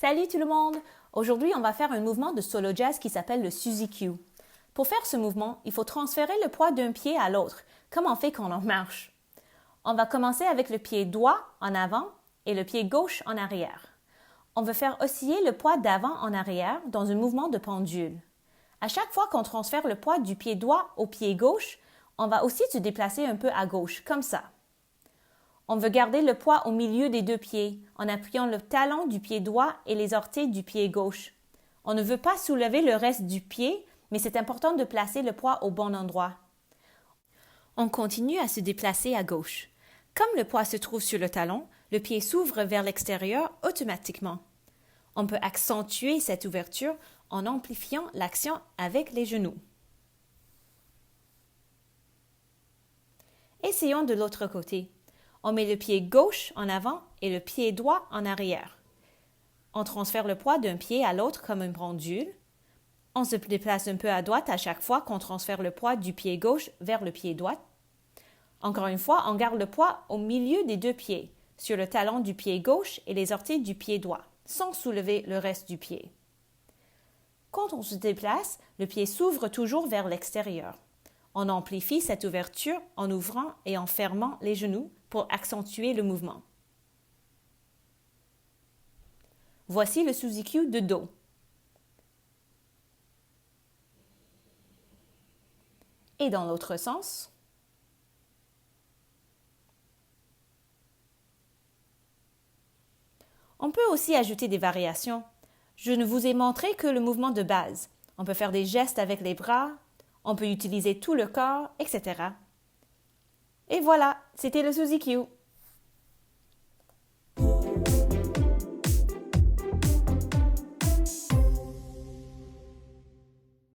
Salut tout le monde! Aujourd'hui, on va faire un mouvement de solo jazz qui s'appelle le Suzy Q. Pour faire ce mouvement, il faut transférer le poids d'un pied à l'autre, comme on fait quand on marche. On va commencer avec le pied droit en avant et le pied gauche en arrière. On va faire osciller le poids d'avant en arrière dans un mouvement de pendule. À chaque fois qu'on transfère le poids du pied droit au pied gauche, on va aussi se déplacer un peu à gauche, comme ça. On veut garder le poids au milieu des deux pieds, en appuyant le talon du pied droit et les orteils du pied gauche. On ne veut pas soulever le reste du pied, mais c'est important de placer le poids au bon endroit. On continue à se déplacer à gauche. Comme le poids se trouve sur le talon, le pied s'ouvre vers l'extérieur automatiquement. On peut accentuer cette ouverture en amplifiant l'action avec les genoux. Essayons de l'autre côté. On met le pied gauche en avant et le pied droit en arrière. On transfère le poids d'un pied à l'autre comme une pendule. On se déplace un peu à droite à chaque fois qu'on transfère le poids du pied gauche vers le pied droit. Encore une fois, on garde le poids au milieu des deux pieds, sur le talon du pied gauche et les orteils du pied droit, sans soulever le reste du pied. Quand on se déplace, le pied s'ouvre toujours vers l'extérieur. On amplifie cette ouverture en ouvrant et en fermant les genoux pour accentuer le mouvement. Voici le Suzy Q de dos. Et dans l'autre sens. On peut aussi ajouter des variations. Je ne vous ai montré que le mouvement de base. On peut faire des gestes avec les bras, on peut utiliser tout le corps, etc. Et voilà, c'était le Suzy Q.